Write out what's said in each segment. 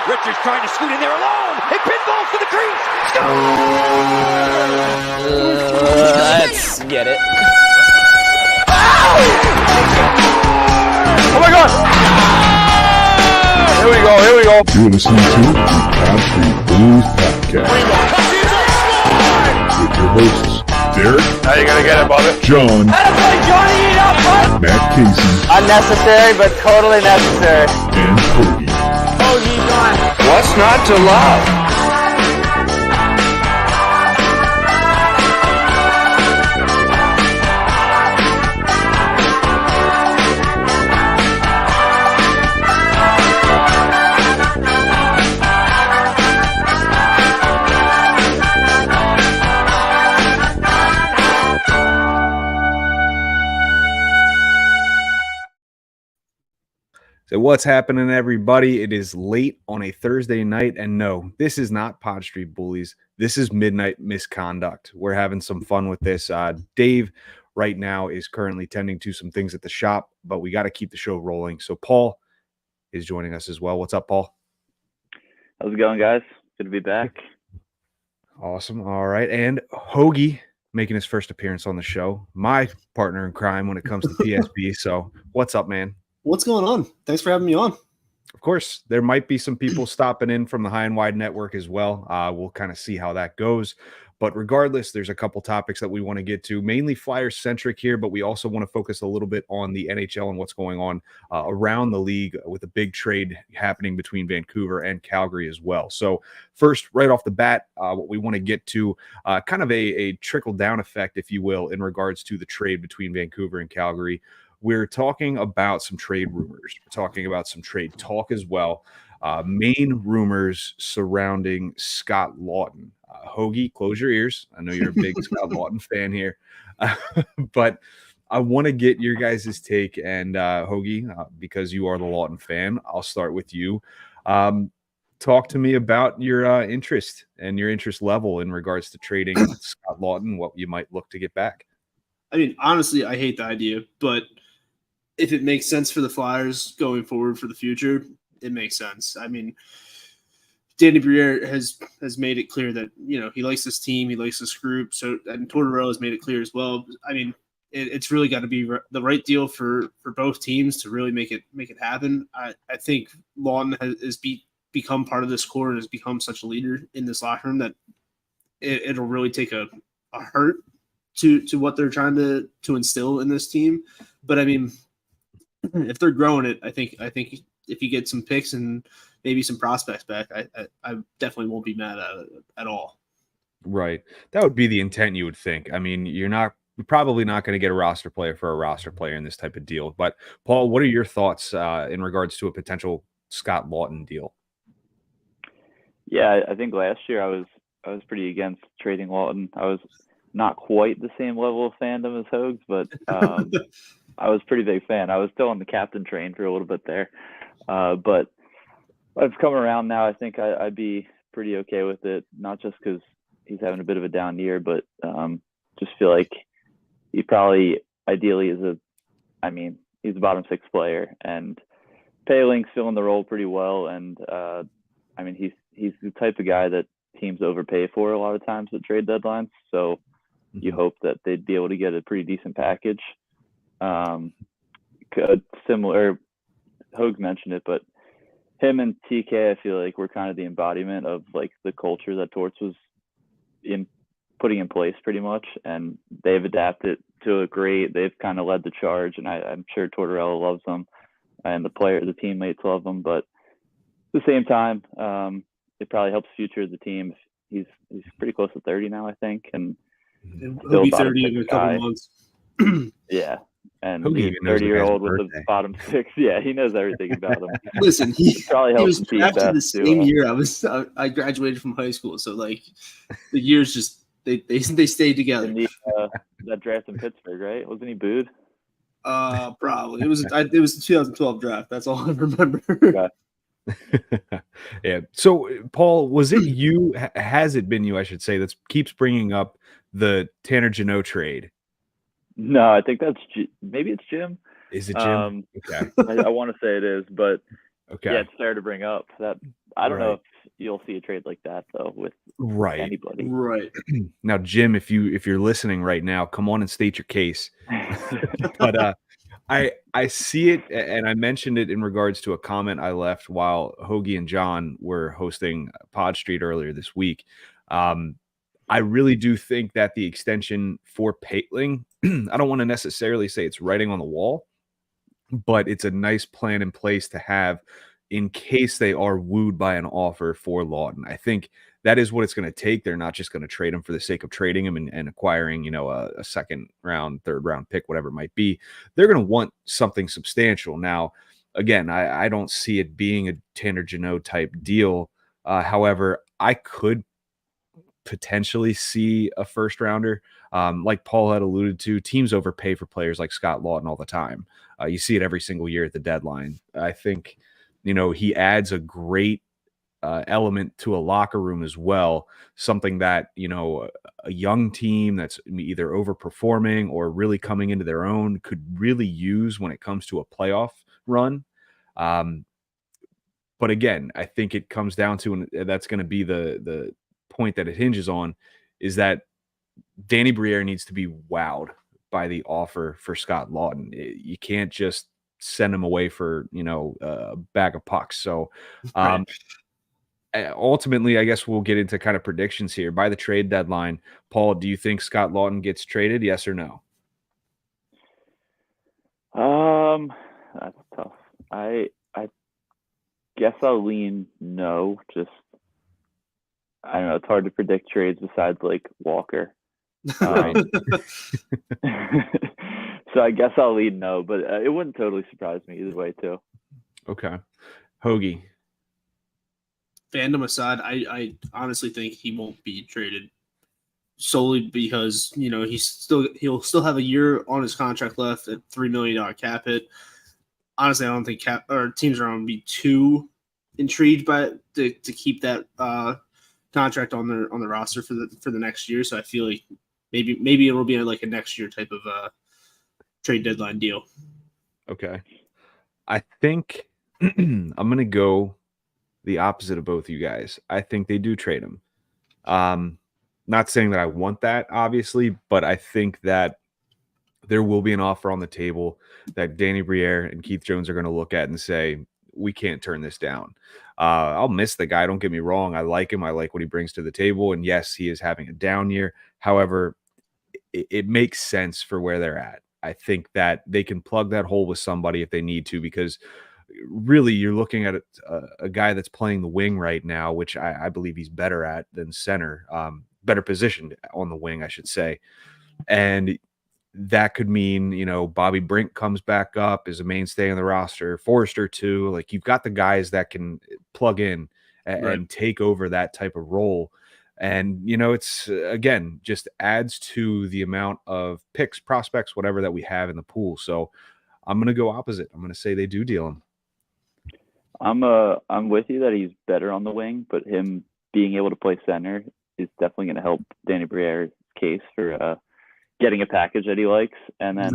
Richards trying to scoot in there alone. It pinballs to the crease. Let's get it. Oh my God! Here we go. You're listening to the Country Blues Podcast with your hosts, Derek. Now you're gonna get it, Bobby. John. Matt Casey. Unnecessary, but totally necessary. And Cody. What's not to love? So what's happening, everybody? It is late on a Thursday night, and no, this is not Pod Street Bullies. This is Midnight Misconduct. We're having some fun with this. Dave right now is currently tending to some things at the shop, but we got to keep the show rolling. So Paul is joining us as well. What's up, Paul? How's it going, guys? Good to be back. Awesome. All right. And Hoagie making his first appearance on the show. My partner in crime when it comes to PSB. So what's up, man? What's going on? Thanks for having me on. Of course, there might be some people stopping in from the High and Wide Network as well. We'll kind of see how that goes. But regardless, there's a couple topics that we want to get to, mainly Flyers-centric here, but we also want to focus a little bit on the NHL and what's going on around the league with a big trade happening between Vancouver and Calgary as well. So first, right off the bat, what we want to get to, kind of a trickle-down effect, if you will, in regards to the trade between Vancouver and Calgary. We're talking about some trade rumors. We're talking about some trade talk as well. Main rumors surrounding Scott Laughton. Hoagie, close your ears. I know you're a big Scott Laughton fan here. But I want to get your guys' take. And Hoagie, because you are the Laughton fan, I'll start with you. Talk to me about your interest and your interest level in regards to trading Scott Laughton, what you might look to get back. I mean, honestly, I hate the idea, but if it makes sense for the Flyers going forward for the future, it makes sense. I mean, Danny Briere has made it clear that, you know, he likes this team, he likes this group. So, and Tortorella has made it clear as well. I mean, it's really got to be the right deal for both teams to really make it happen. I think Laughton has become part of this core and has become such a leader in this locker room that it'll really take a hurt to what they're trying to instill in this team. But I mean, if they're growing it, I think if you get some picks and maybe some prospects back, I definitely won't be mad at it at all. Right. That would be the intent, you would think. I mean, you're probably not going to get a roster player for a roster player in this type of deal. But Paul, what are your thoughts in regards to a potential Scott Laughton deal? Yeah, I think last year I was pretty against trading Laughton. I was not quite the same level of fandom as Hogs, but I was a pretty big fan. I was still on the captain train for a little bit there. But I've come around now. I think I'd be pretty okay with it, not just because he's having a bit of a down year, but just feel like he probably ideally is he's a bottom six player, and Paling's filling the role pretty well. And he's the type of guy that teams overpay for a lot of times at trade deadlines. So you hope that they'd be able to get a pretty decent package. Similar, Hogue mentioned it, but him and TK, I feel like we're kind of the embodiment of like the culture that Torts was putting in place pretty much, and they've adapted to it great. They've kind of led the charge, and I'm sure Tortorella loves them, and the teammates love them. But at the same time, it probably helps future the team. He's pretty close to 30 now, I think, and he'll be 30 in a couple months. Yeah. And he's a 30-year-old with the bottom six. Yeah, he knows everything about him. Listen, he was drafted the same too. year I graduated from high school. So like the years just they stayed together. And that draft in Pittsburgh, right? Wasn't he booed? Probably. It was the 2012 draft. That's all I remember. Okay. Yeah. So, Paul, was it you? Has it been you? I should say that keeps bringing up the Tanner Jeannot trade. No, I think that's maybe it's Jim. Is it Jim? Okay. I want to say it is, but okay. Yeah, it's fair to bring up. That I don't know if you'll see a trade like that though with anybody. Right. Now, Jim, if you're listening right now, come on and state your case. But I see it, and I mentioned it in regards to a comment I left while Hoagie and John were hosting Pod Street earlier this week. I really do think that the extension for Paitling, I don't want to necessarily say it's writing on the wall, but it's a nice plan in place to have in case they are wooed by an offer for Laughton. I think that is what it's going to take. They're not just going to trade him for the sake of trading him and acquiring, a second round, third round pick, whatever it might be. They're going to want something substantial. Now, again, I don't see it being a Tanner Jeannot type deal. However, I could potentially see a first rounder. Like Paul had alluded to, teams overpay for players like Scott Laughton all the time. You see it every single year at the deadline. I think, he adds a great element to a locker room as well. Something that, a young team that's either overperforming or really coming into their own could really use when it comes to a playoff run. But again, I think it comes down to, and that's going to be the point that it hinges on, is that Danny Briere needs to be wowed by the offer for Scott Laughton. You can't just send him away for, a bag of pucks. So ultimately, I guess we'll get into kind of predictions here. By the trade deadline, Paul, do you think Scott Laughton gets traded? Yes or no? That's tough. I guess I'll lean no. Just, I don't know. It's hard to predict trades besides like Walker. So I guess I'll lean no, but it wouldn't totally surprise me either way too. Okay. Hoagie. Fandom aside, I honestly think he won't be traded solely because, he'll still have a year on his contract left at $3 million cap hit. Honestly, I don't think teams are going to be too intrigued by it to keep that contract on the roster for the next year. So I feel like maybe it'll be like a next year type of trade deadline deal. Okay. I think I'm going to go the opposite of both you guys. I think they do trade him. Not saying that I want that, obviously, but I think that there will be an offer on the table that Danny Briere and Keith Jones are going to look at and say, we can't turn this down. I'll miss the guy. Don't get me wrong. I like him. I like what he brings to the table. And yes, he is having a down year. However, it makes sense for where they're at. I think that they can plug that hole with somebody if they need to, because really you're looking at a guy that's playing the wing right now, which I believe he's better at than center, better positioned on the wing, I should say. And that could mean, Bobby Brink comes back up as a mainstay on the roster, Forrester too. Like, you've got the guys that can plug in and take over that type of role. And, it's, again, just adds to the amount of picks, prospects, whatever that we have in the pool. So I'm going to go opposite. I'm going to say they do deal him. I'm with you that he's better on the wing, but him being able to play center is definitely going to help Danny Briere's case for getting a package that he likes. And then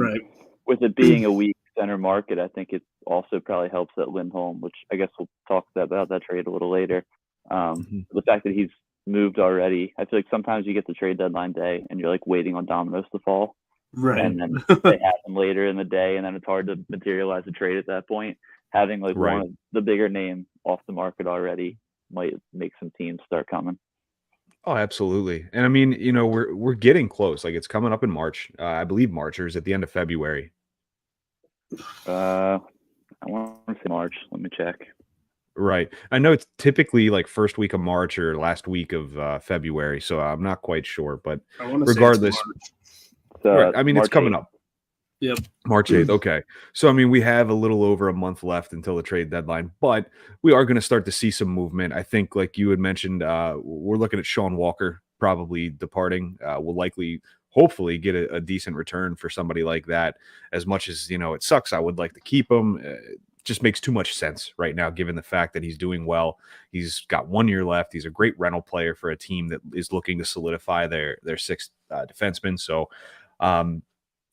with it being a weak center market, I think it also probably helps that Lindholm, which I guess we'll talk about that trade a little later. The fact that he's moved already, I feel like sometimes you get the trade deadline day and you're like waiting on dominoes to fall. And then they have them later in the day, and then it's hard to materialize a trade at that point. Having like one of the bigger name off the market already might make some teams start coming. Oh, absolutely. And I mean, we're getting close. Like, it's coming up in March. I believe March, or is it the end of February? I want to say March. Let me check. Right. I know it's typically like first week of March or last week of February, so I'm not quite sure. But regardless, I mean, it's coming up. Yep. March 8th. Okay. So, I mean, we have a little over a month left until the trade deadline, but we are going to start to see some movement. I think, like you had mentioned, we're looking at Sean Walker probably departing. We'll likely, hopefully, get a decent return for somebody like that. As much as, it sucks, I would like to keep him. It just makes too much sense right now, given the fact that he's doing well. He's got 1 year left. He's a great rental player for a team that is looking to solidify their sixth defenseman. So,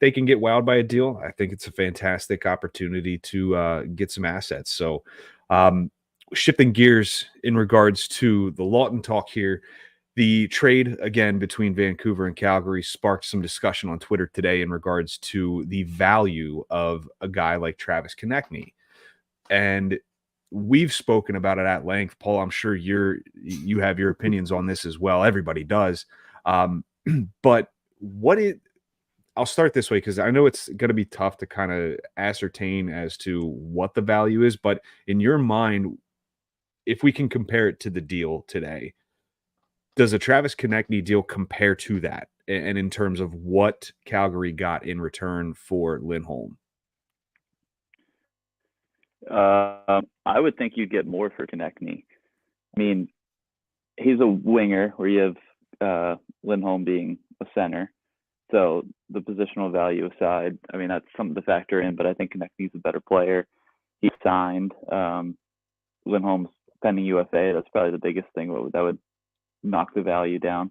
they can get wowed by a deal. I think it's a fantastic opportunity to get some assets. So shifting gears in regards to the Laughton talk here, the trade again between Vancouver and Calgary sparked some discussion on Twitter today in regards to the value of a guy like Travis Konecny. And we've spoken about it at length. Paul, I'm sure you have your opinions on this as well. Everybody does. But I'll start this way because I know it's going to be tough to kind of ascertain as to what the value is. But in your mind, if we can compare it to the deal today, does a Travis Konecny deal compare to that? And in terms of what Calgary got in return for Lindholm? I would think you'd get more for Konecny. I mean, he's a winger where you have Lindholm being a center. So the positional value aside, I mean, that's something to factor in, but I think Konecny's a better player. He's signed. Lindholm's pending UFA. That's probably the biggest thing that would knock the value down.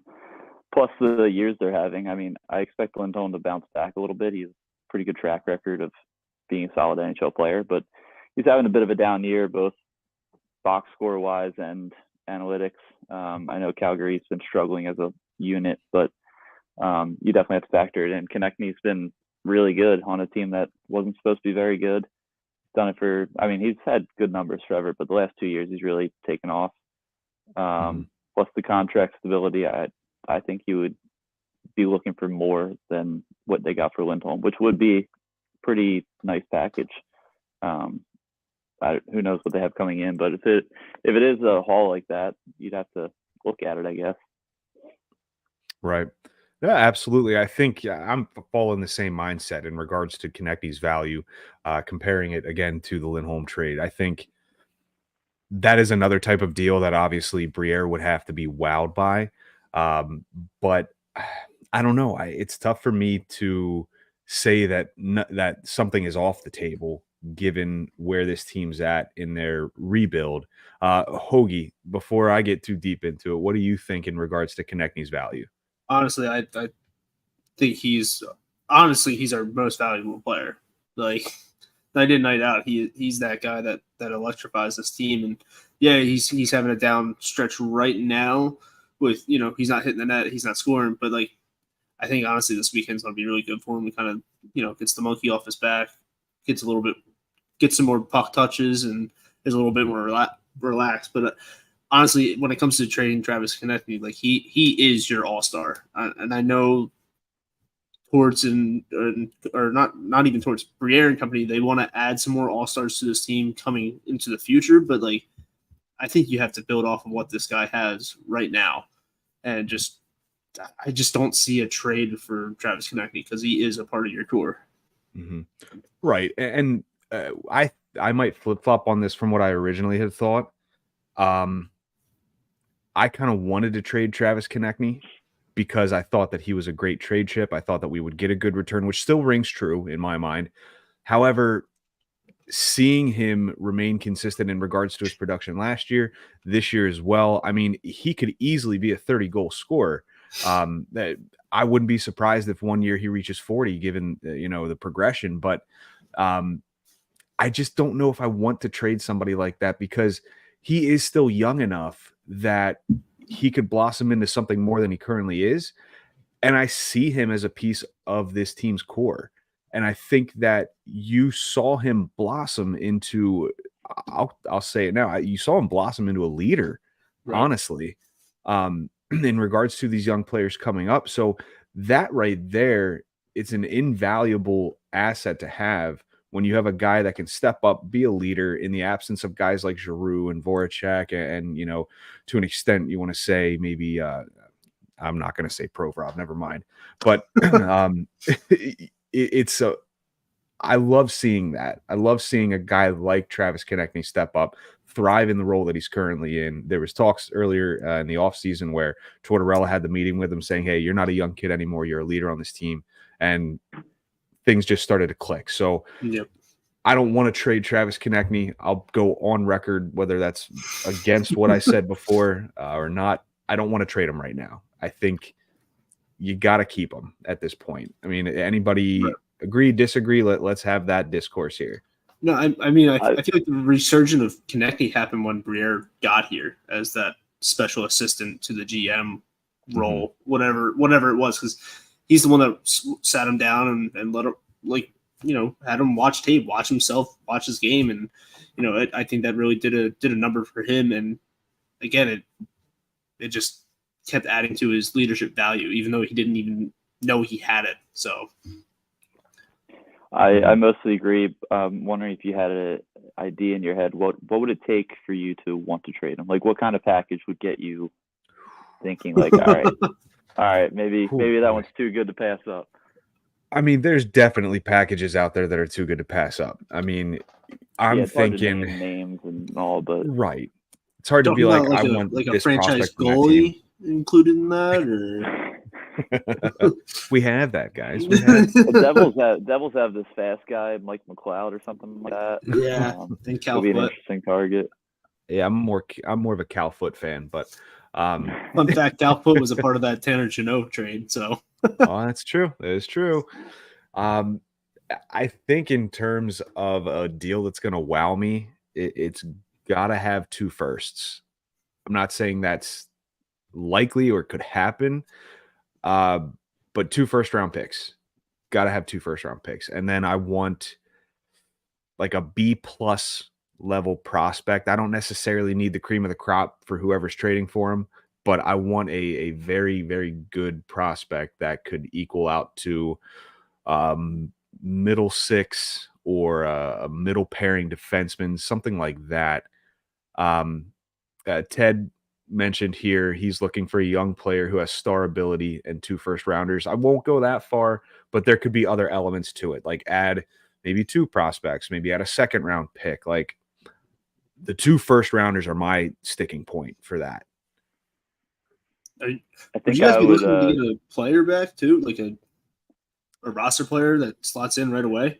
Plus the years they're having. I mean, I expect Lindholm to bounce back a little bit. He has a pretty good track record of being a solid NHL player, but he's having a bit of a down year, both box score wise and analytics. I know Calgary's been struggling as a unit, but you definitely have to factor it in. Konecny's been really good on a team that wasn't supposed to be very good. He's done it for, I mean, he's had good numbers forever, but the last 2 years he's really taken off. Plus the contract stability, I think you would be looking for more than what they got for Lindholm, which would be a pretty nice package. Who knows what they have coming in, but if it is a haul like that, you'd have to look at it, I guess. Right. Yeah, absolutely. I think I'm following the same mindset in regards to Konecny's value, comparing it again to the Lindholm trade. I think that is another type of deal that obviously Briere would have to be wowed by. But I don't know. It's tough for me to say that that something is off the table given where this team's at in their rebuild. Hoagie, before I get too deep into it, what do you think in regards to Konecny's value? Honestly, I think he's our most valuable player. Like night in, night out, he's that guy that electrifies this team. And yeah, he's having a down stretch right now with, he's not hitting the net, he's not scoring, but like I think honestly this weekend's gonna be really good for him. He kind of, gets the monkey off his back, gets some more puck touches, and is a little bit more relaxed. But honestly, when it comes to trading Travis Konecny, like he is your all-star, and I know Torts or not even Torts, Briere and company, they want to add some more all-stars to this team coming into the future, but like I think you have to build off of what this guy has right now, and I just don't see a trade for Travis Konecny because he is a part of your core. Mm-hmm. Right, and I might flip-flop on this from what I originally had thought. I kind of wanted to trade Travis Konecny because I thought that he was a great trade chip. I thought that we would get a good return, which still rings true in my mind. However, seeing him remain consistent in regards to his production last year, this year as well, I mean, he could easily be a 30-goal scorer. I wouldn't be surprised if one year he reaches 40, given the progression. But I just don't know if I want to trade somebody like that because he is still young enough that he could blossom into something more than he currently is. And I see him as a piece of this team's core. And I think that you saw him blossom into, I'll say it now, you saw him blossom into a leader, right, honestly, in regards to these young players coming up. So that right there, it's an invaluable asset to have when you have a guy that can step up, be a leader in the absence of guys like Giroux and Voracek, and to an extent, you want to say maybe I'm not going to say Provorov, never mind. But I love seeing that. I love seeing a guy like Travis Konecny step up, thrive in the role that he's currently in. There was talks earlier in the offseason where Tortorella had the meeting with him saying, hey, you're not a young kid anymore. You're a leader on this team. And things just started to click. So yep. I don't want to trade Travis Konecny. I'll go on record, whether that's against what I said before or not. I don't want to trade him right now. I think you got to keep him at this point. I mean, anybody agree, disagree? Let's have that discourse here. No, I mean, I feel like the resurgence of Konecny happened when Briere got here as that special assistant to the GM role, whatever it was, because he's the one that sat him down and let him, like, had him watch tape, watch himself, watch his game, and I think that really did a number for him. And again, it just kept adding to his leadership value, even though he didn't even know he had it. So. I mostly agree. Wondering if you had an idea in your head, what would it take for you to want to trade him? Like, what kind of package would get you thinking, like, all right, maybe that one's too good to pass up? I mean, there's definitely packages out there that are too good to pass up. I mean, I'm thinking hard to name names and all, but right. It's hard to be like I want like this a franchise prospect on that team. goalie included in that, or. We have that, guys. We have. The Devils have this fast guy, Mike McLeod or something like that. Yeah, and Cal would be an Foot. interesting target. Yeah, I'm more of a Cal Foot fan, but fun fact: Cal Foot was a part of that Tanner Jeannot trade. So, oh, that's true. That is true. I think in terms of a deal that's going to wow me, it's got to have 2 firsts. I'm not saying that's likely or could happen. But 2 first-round picks. Got to have 2 first-round picks. And then I want like a B+ level prospect. I don't necessarily need the cream of the crop for whoever's trading for him, but I want a very, very good prospect that could equal out to middle 6 or a middle pairing defenseman, something like that. Ted mentioned here he's looking for a young player who has star ability and 2 first-rounders. I won't go that far, but there could be other elements to it, like add maybe 2 prospects, maybe add a second-round pick. Like the 2 first-rounders are my sticking point for that. I think you guys be looking to get a player back too, like a roster player that slots in right away?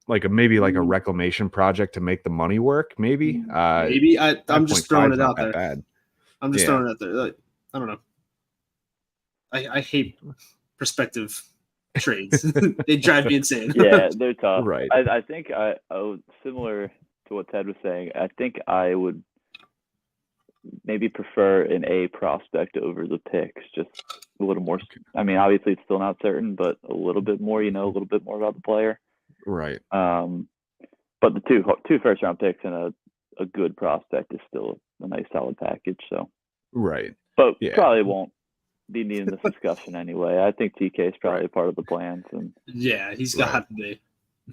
Like maybe like a reclamation project to make the money work, maybe. Maybe I'm just throwing it out there. Bad. I'm just throwing it out there. Like, I don't know. I hate prospective trades. They drive me insane. Yeah, they're tough. Right. I think similar to what Ted was saying. I think I would maybe prefer an A prospect over the picks, just a little more. I mean, obviously it's still not certain, but a little bit more. A little bit more about the player. Right. But the two first round picks and a good prospect is still a nice solid package. So right. But probably won't be needing this discussion anyway. I think TK is probably part of the plans, and yeah, he's got to be.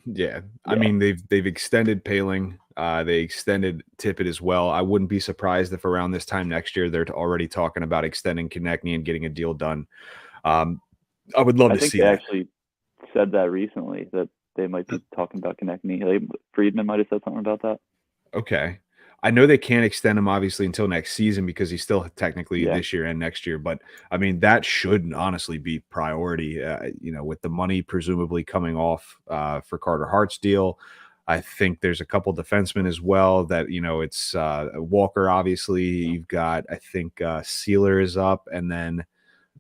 Yeah. I mean they've extended Paling, they extended Tippett as well. I wouldn't be surprised if around this time next year they're already talking about extending Konecny and getting a deal done. I would love to see that. I think they actually said that recently, that they might be talking about Konecny. Friedman might have said something about that. Okay. I know they can't extend him obviously until next season because he's still technically this year and next year. But I mean, that should honestly be priority, with the money presumably coming off for Carter Hart's deal. I think there's a couple defensemen as well that, it's Walker, obviously. You've got, I think Sealer is up, and then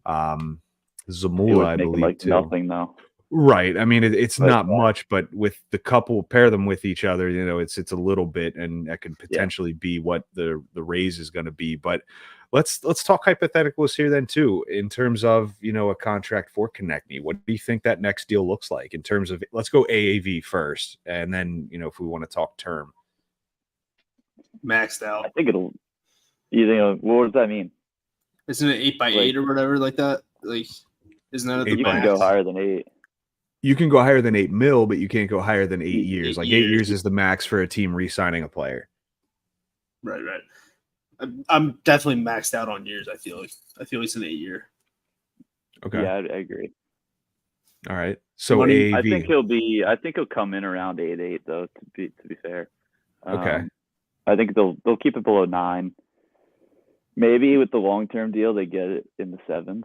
Zamula, I believe, like too. Nothing though. Right. I mean, it's not much, but with the couple, pair them with each other, it's a little bit, and that could potentially be what the raise is going to be. But let's talk hypotheticals here then too, in terms of, a contract for Konecny. What do you think that next deal looks like in terms of, let's go AAV first, and then, if we want to talk term. Maxed out. I think it'll, what does that mean? Isn't it 8x8 or whatever like that? Like, isn't that you can go higher than 8? You can go higher than $8 million, but you can't go higher than 8 years. 8 8 years is the max for a team re-signing a player. Right. I'm definitely maxed out on years. I feel like it's an 8-year. Okay. Yeah, I agree. All right. So AAV. I think he'll come in around 8.8 though. To be fair. Okay. I think they'll keep it below 9. Maybe with the long-term deal, they get it in the 7s,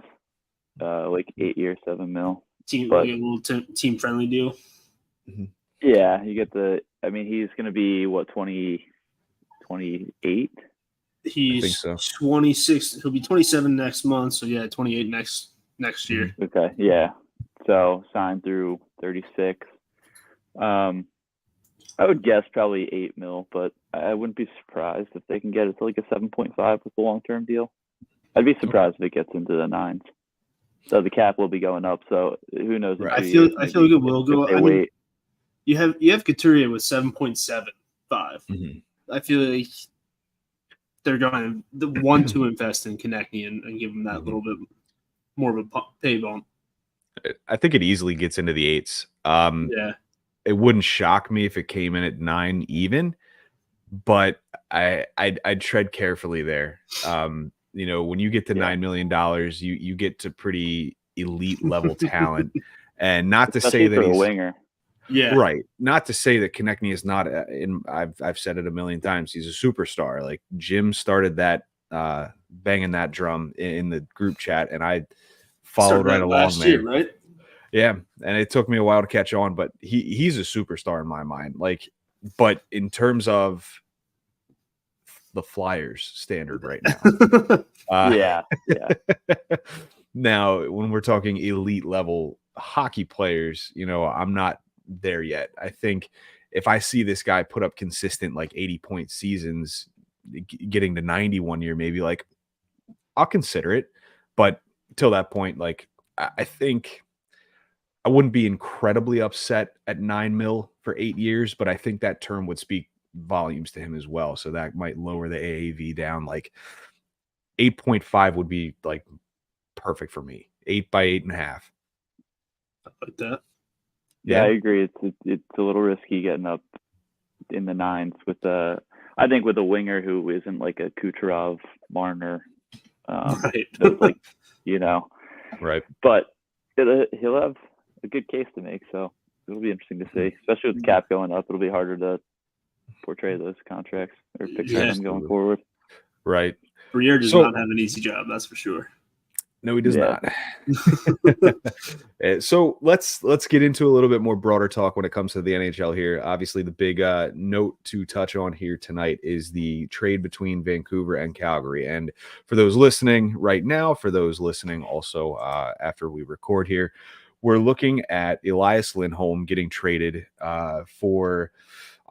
like 8 years, $7 million. Like a little team friendly deal. Yeah, you get he's going to be 28? He's so. 26. He'll be 27 next month. So 28 next year. Okay, yeah. So signed through 36. I would guess probably $8 million, but I wouldn't be surprised if they can get it to like a 7.5 with the long-term deal. I'd be surprised if it gets into the 9s. So the cap will be going up. So who knows? Right. I feel like it will go. If they I wait. mean, you have Couturier with 7.75. I feel like they're going to want to invest in Konecny and give him that little bit more of a pay bump. I think it easily gets into the 8s. Yeah. It wouldn't shock me if it came in at 9 even, but I'd tread carefully there. You know, when you get to $9 million, you get to pretty elite level talent, and not Especially to say for that he's a winger. Yeah. right. Not to say that Konecny is not. I've said it a million times. He's a superstar. Like Jim started that banging that drum in the group chat, and I followed right along last there. year, right? Yeah, and it took me a while to catch on, but he's a superstar in my mind. Like, but in terms of the Flyers standard right now, Yeah. now, when we're talking elite level hockey players, you know, I'm not there yet. I think if I see this guy put up consistent like 80-point seasons, getting to 90 one year, maybe like I'll consider it. But till that point, like I think I wouldn't be incredibly upset at 9 mil for 8 years, but I think that term would speak volumes to him as well. So that might lower the AAV down. Like 8.5 would be like perfect for me. 8 by 8.5. Like that. Yeah, I agree. It's a little risky getting up in the 9s with I think with a winger who isn't like a Kucherov, Marner, Right. that's like, you know, Right. but he'll have a good case to make. So it'll be interesting to see, especially with the cap going up. It'll be harder to portray those contracts or picture them going forward. Right. Briere does not have an easy job, that's for sure. No, he does not. So let's get into a little bit more broader talk when it comes to the NHL here. Obviously, the big note to touch on here tonight is the trade between Vancouver and Calgary. And for those listening right now, for those listening also after we record here, we're looking at Elias Lindholm getting traded for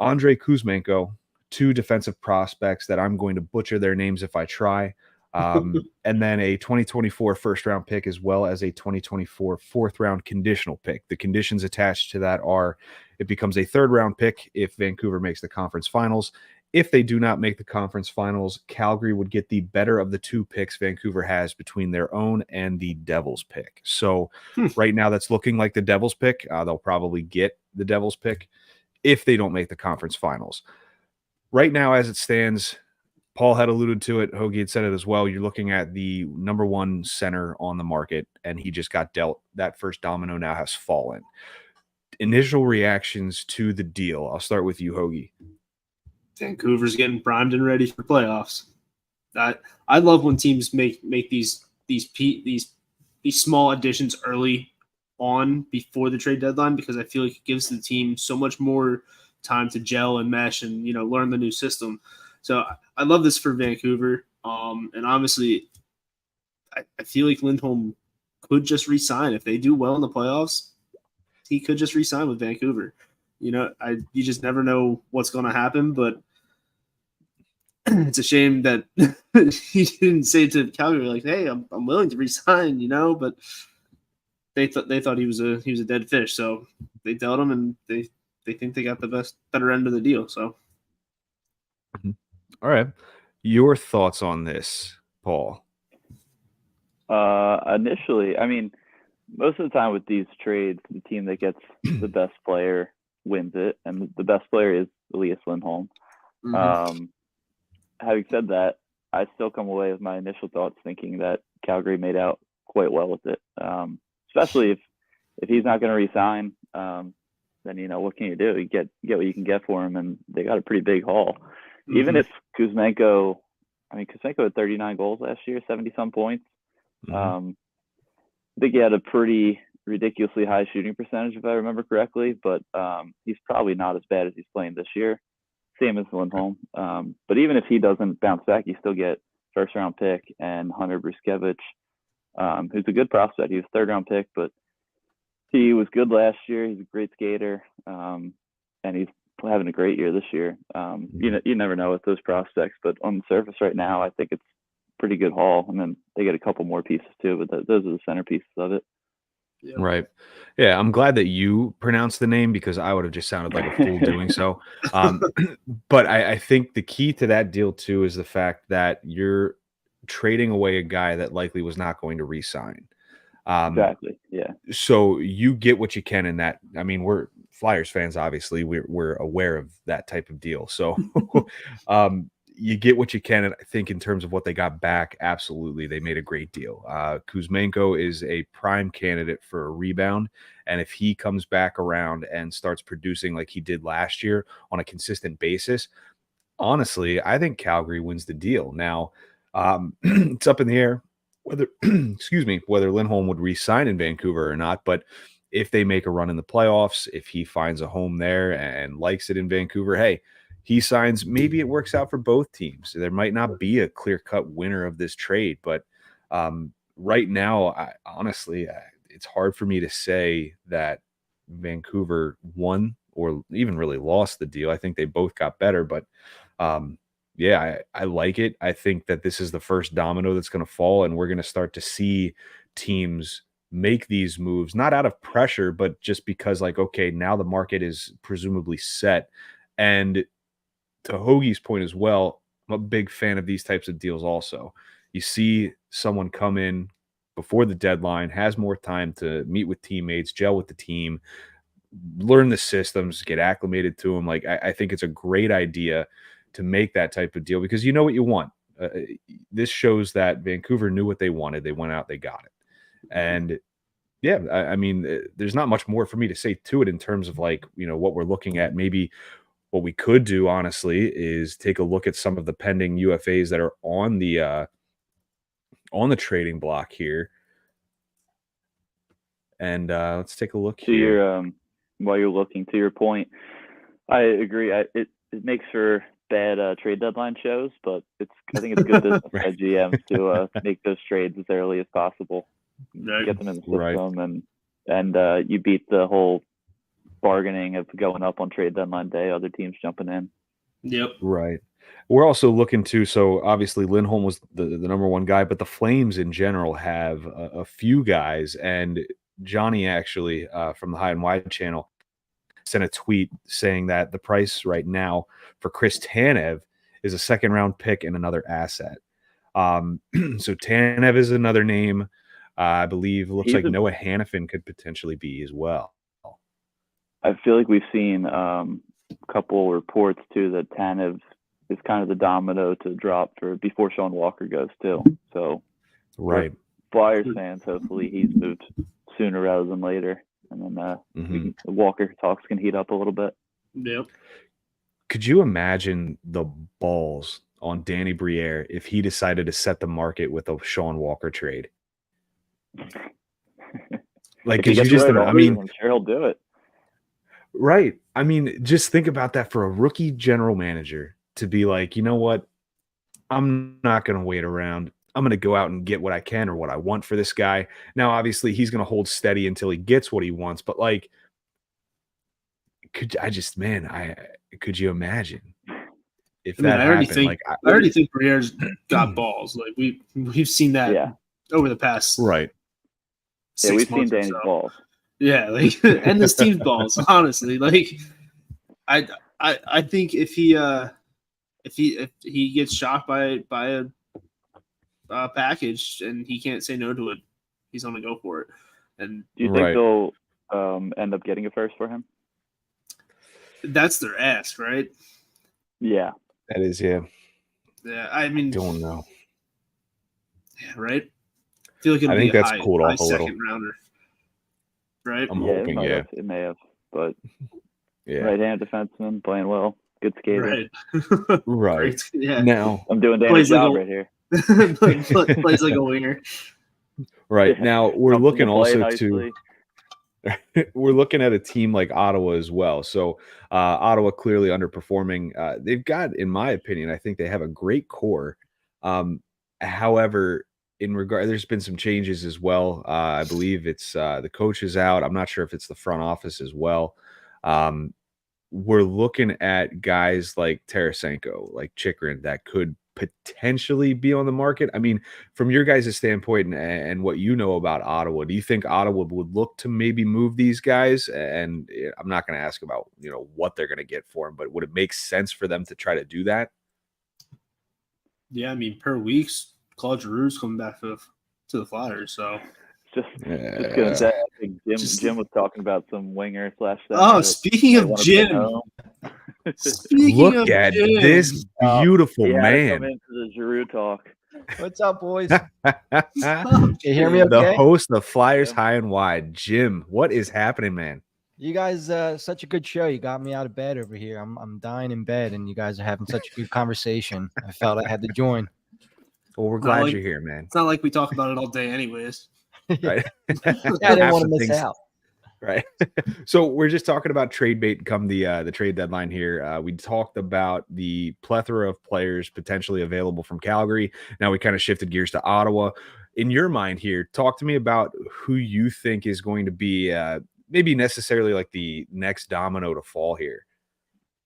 Andrei Kuzmenko, 2 defensive prospects that I'm going to butcher their names if I try. And then a 2024 first round pick, as well as a 2024 fourth round conditional pick. The conditions attached to that are it becomes a third round pick if Vancouver makes the conference finals. If they do not make the conference finals, Calgary would get the better of the 2 picks Vancouver has between their own and the Devils pick. So right now that's looking like the Devils pick. They'll probably get the Devils pick if they don't make the conference finals. Right now, as it stands, Paul had alluded to it. Hoagie had said it as well. You're looking at the number 1 center on the market, and he just got dealt. That first domino now has fallen. Initial reactions to the deal. I'll start with you, Hoagie. Vancouver's getting primed and ready for playoffs. I love when teams make these small additions early on before the trade deadline, because I feel like it gives the team so much more time to gel and mesh and, you know, learn the new system. So I love this for Vancouver. And obviously, I feel like Lindholm could just re-sign. If they do well in the playoffs, he could just re-sign with Vancouver. You know, you just never know what's going to happen, but it's a shame that he didn't say to Calgary, like, hey, I'm willing to re-sign, you know, but they thought he was a dead fish. So they dealt him, and they think they got the better end of the deal. So. All right. Your thoughts on this, Paul? Initially, I mean, most of the time with these trades, the team that gets the best player wins it, and the best player is Elias Lindholm. Having said that, I still come away with my initial thoughts thinking that Calgary made out quite well with it, especially if he's not going to re-sign. Then, you know, what can you do? You get what you can get for him, and they got a pretty big haul. Even if Kuzmenko had 39 goals last year, 70-some points. I think he had a pretty ridiculously high shooting percentage, if I remember correctly, but he's probably not as bad as he's playing this year. Same as Lindholm. But even if he doesn't bounce back, you still get first-round pick and Hunter Bruskevich, who's a good prospect. He was third-round pick, but He was good last year. He's a great skater, and he's having a great year this year. You never know with those prospects, but on the surface right now, I think it's pretty good haul. And then they get a couple more pieces too, but those are the centerpieces of it. Yeah. Right. Yeah, I'm glad that you pronounced the name because I would have just sounded like a fool doing so. But I think the key to that deal too is the fact that you're trading away a guy that likely was not going to re-sign. Exactly. Yeah. So you get what you can in that. I mean, we're Flyers fans, obviously. We're aware of that type of deal. So you get what you can. And I think in terms of what they got back, absolutely, they made a great deal. Kuzmenko is a prime candidate for a rebound. And if he comes back around and starts producing like he did last year on a consistent basis, honestly, I think Calgary wins the deal. Now, it's up in the air whether, whether Lindholm would re-sign in Vancouver or not. But if they make a run in the playoffs, if he finds a home there and likes it in Vancouver, hey, he signs, maybe it works out for both teams. There might not be a clear-cut winner of this trade, but right now, honestly, it's hard for me to say that Vancouver won or even really lost the deal. I think they both got better, but yeah, I like it. I think that this is the first domino that's going to fall, and we're going to start to see teams make these moves, not out of pressure, but just because, like, okay, now the market is presumably set. And to Hoagie's point as well, I'm a big fan of these types of deals also. You see someone come in before the deadline, has more time to meet with teammates, gel with the team, learn the systems, get acclimated to them. Like, I think it's a great idea to make that type of deal because you know what you want. This shows that Vancouver knew what they wanted. They went out, they got it. And yeah, I mean, there's not much more for me to say to it in terms of, like, you know, what we're looking at. Maybe what we could do, honestly, is take a look at some of the pending UFAs that are on the trading block here. And let's take a look to here. Your while you're looking, to your point, I agree. It makes for bad trade deadline shows, but I think it's good business by GMs to make those trades as early as possible, get them in the system, and you beat the whole bargaining of going up on trade deadline day, other teams jumping in. Yep. Right. We're also looking to, so obviously Lindholm was the number one guy, but the Flames in general have a few guys, and Johnny actually from the High and Wide channel sent a tweet saying that the price right now for Chris Tanev is a second-round pick and another asset. So Tanev is another name. I believe it looks like Noah Hannafin could potentially be as well. I feel like we've seen a couple reports too that Tanev is kind of the domino to drop before Sean Walker goes too. So right, Flyers fans, hopefully he's moved sooner rather than later, and then the Walker talks can heat up a little bit. Yep. Could you imagine the balls on Danny Briere if he decided to set the market with a Sean Walker trade? Like, could you just? I mean, I'm sure he'll do it. Right. I mean, just think about that for a rookie general manager to be like, you know what? I'm not going to wait around. I'm going to go out and get what I can or what I want for this guy. Now, obviously, he's going to hold steady until he gets what he wants. But, like, could you imagine if that happened? I already think Briere's got balls. Like, we've seen that over the past 6 we've months seen Danny's balls. Yeah, like, and this team's balls. Honestly, like, I think if he gets shocked by a package and he can't say no to it, he's gonna go for it. And do you think they'll end up getting a first for him? That's their ask, right? Yeah, that is. Yeah. I mean, don't know. Yeah, right. I feel like I think that's cooled off a little. Second rounder. Right. I'm hoping. It may have, but right-hand defenseman playing well, good skater. Right. Yeah. Now I'm doing Danny's job right here. Plays like a winger. Right. Now we're looking also to. We're looking at a team like Ottawa as well. So Ottawa clearly underperforming. They've got, in my opinion, I think they have a great core. However, there's been some changes as well. I believe it's the coach is out. I'm not sure if it's the front office as well. We're looking at guys like Tarasenko, like Chikrin, that could potentially be on the market. I mean, from your guys' standpoint and what you know about Ottawa, do you think Ottawa would look to maybe move these guys? And I'm not going to ask about, what they're going to get for them, but would it make sense for them to try to do that? Yeah, I mean, per week's Claude Giroux's coming back to the Flyers, so. Just gonna say, I think Jim was talking about some winger / center. Oh, speaking of Jim, look at this beautiful man. Come into the Giroux talk. What's up, boys? Can you hear me okay? The host of Flyers High and Wide, Jim. What is happening, man? You guys, such a good show. You got me out of bed over here. I'm dying in bed, and you guys are having such a good conversation. I felt I had to join. Well, we're glad you're here, man. It's not like we talk about it all day anyways. Right. I didn't want to miss out. Right. So we're just talking about trade bait come the trade deadline here. We talked about the plethora of players potentially available from Calgary. Now we kind of shifted gears to Ottawa. In your mind here, talk to me about who you think is going to be maybe necessarily like the next domino to fall here.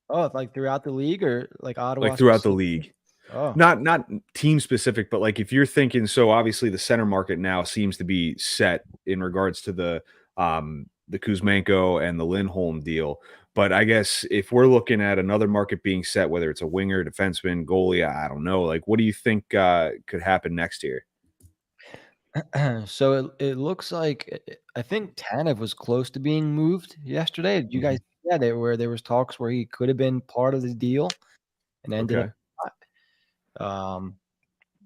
Oh, like throughout the league or like Ottawa? Like throughout the league. Oh. Not team specific, but like if you're thinking, so obviously the center market now seems to be set in regards to the Kuzmenko and the Lindholm deal. But I guess if we're looking at another market being set, whether it's a winger, defenseman, goalie, I don't know. Like, what do you think could happen next year? So it looks like I think Tanev was close to being moved yesterday. Did you guys see that? There was talks where he could have been part of the deal and ended up.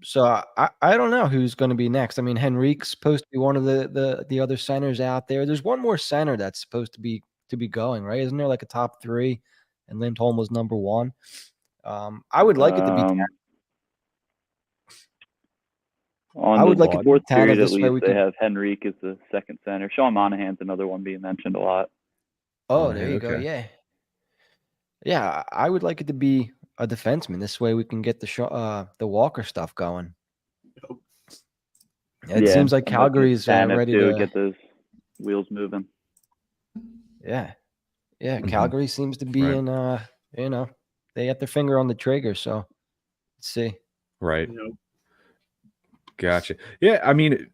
So I don't know who's going to be next. I mean, Henrique's supposed to be one of the other centers out there. There's one more center that's supposed to be going, right? Isn't there like a top 3? And Lindholm was number 1. I would like it to be. I would like a fourth period at least. They have Henrique as the second center. Sean Monahan's another one being mentioned a lot. Oh, there you go. Yeah. I would like it to be a defenseman. This way we can get the Walker stuff going. It seems like Calgary's ready to get those wheels moving. Yeah. Calgary seems to be in. They got their finger on the trigger. So let's see. Right. Gotcha. Yeah, I mean,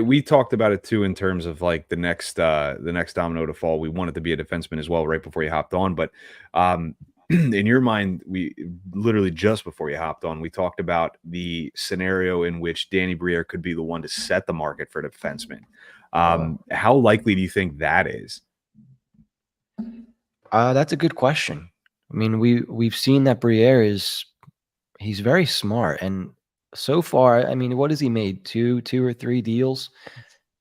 we talked about it too in terms of like the next domino to fall. We want it to be a defenseman as well, right before you hopped on. But in your mind, we literally just before you hopped on, we talked about the scenario in which Danny Briere could be the one to set the market for defenseman. How likely do you think that is? That's a good question. I mean, we've seen that Briere he's very smart, and so far, I mean, what has he made? Two or three deals,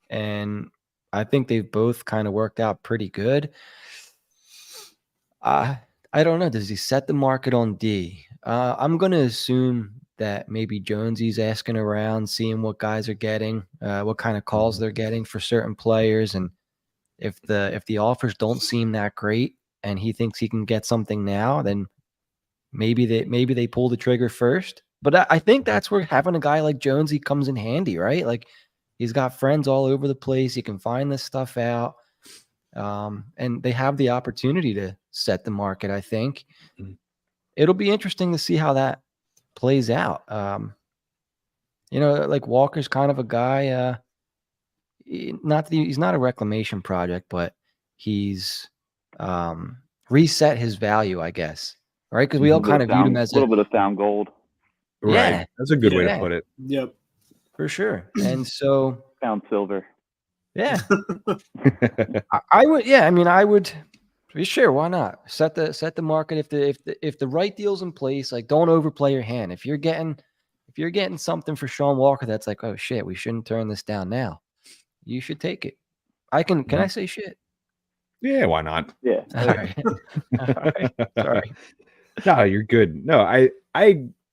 and I think they've both kind of worked out pretty good. I don't know. Does he set the market on D? I'm going to assume that maybe Jonesy's asking around, seeing what guys are getting, what kind of calls they're getting for certain players, and if the offers don't seem that great, and he thinks he can get something now, then maybe they pull the trigger first. But I think that's where having a guy like Jonesy comes in handy, right? Like he's got friends all over the place. He can find this stuff out. And they have the opportunity to set the market, I think. It'll be interesting to see how that plays out. Like Walker's kind of a guy, he's not a reclamation project, but he's reset his value, I guess. Right? Because we all kind of viewed him as a little bit of found gold. Right. Yeah. That's a good way to put it. Yep. For sure. And so found silver. Yeah. I would. Yeah. I mean, I would. Sure. Why not set the market if the right deal's in place? Like, don't overplay your hand. If you're getting something for Sean Walker, that's like, oh shit, we shouldn't turn this down now. You should take it. Can I say shit? Yeah. Why not? Yeah. All right. All right. Sorry. No, you're good. No, I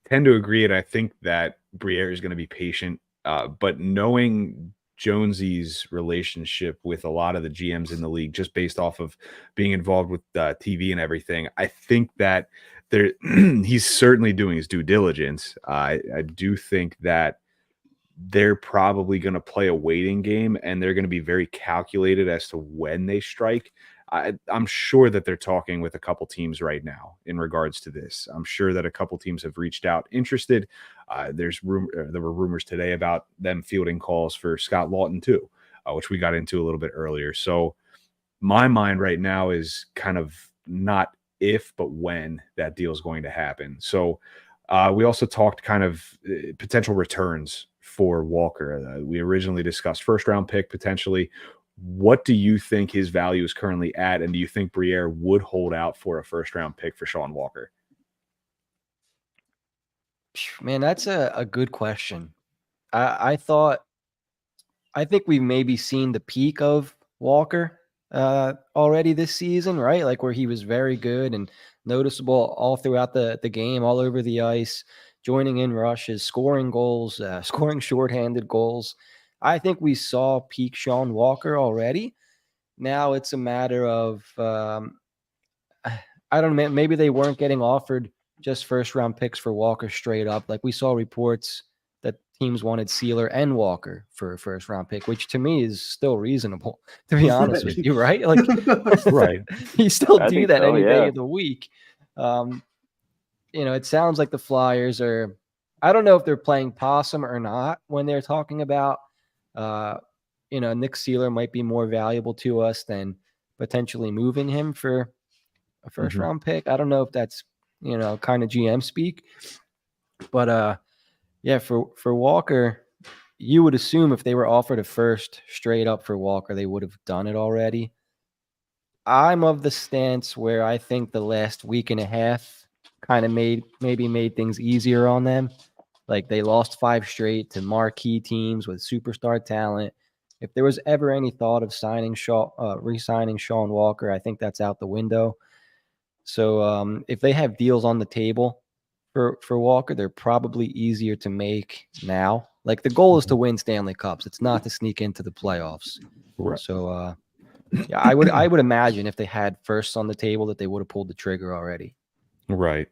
tend to agree, and I think that Briere is going to be patient. But knowing Jonesy's relationship with a lot of the GMs in the league, just based off of being involved with TV and everything, I think that he's certainly doing his due diligence. I do think that they're probably going to play a waiting game, and they're going to be very calculated as to when they strike. I'm sure that they're talking with a couple teams right now in regards to this. I'm sure that a couple teams have reached out interested. There were rumors today about them fielding calls for Scott Laughton too, which we got into a little bit earlier. So my mind right now is kind of not if, but when that deal is going to happen. So we also talked kind of potential returns for Walker. We originally discussed first round pick potentially. What do you think his value is currently at? And do you think Briere would hold out for a first round pick for Sean Walker? Man, that's a good question. I think we've maybe seen the peak of Walker already this season, right? Like where he was very good and noticeable all throughout the game, all over the ice, joining in rushes, scoring goals, scoring shorthanded goals. I think we saw peak Sean Walker already. Now it's a matter of I don't know, maybe they weren't getting offered just first round picks for Walker straight up. Like we saw reports that teams wanted Sealer and Walker for a first round pick, which to me is still reasonable, to be honest with you, right? Like, right. You still I do think that so, any yeah. day of the week. It sounds like the Flyers are, I don't know if they're playing possum or not when they're talking about, Nick Sealer might be more valuable to us than potentially moving him for a first round pick. I don't know if that's, kind of GM speak, but for Walker, you would assume if they were offered a first straight up for Walker, they would have done it already. I'm of the stance where I think the last week and a half kind of made things easier on them. Like they lost 5 straight to marquee teams with superstar talent. If there was ever any thought of re-signing Sean Walker, I think that's out the window. So if they have deals on the table for Walker, they're probably easier to make now. Like the goal is to win Stanley Cups. It's not to sneak into the playoffs. Right. So I would imagine if they had firsts on the table that they would have pulled the trigger already. Right.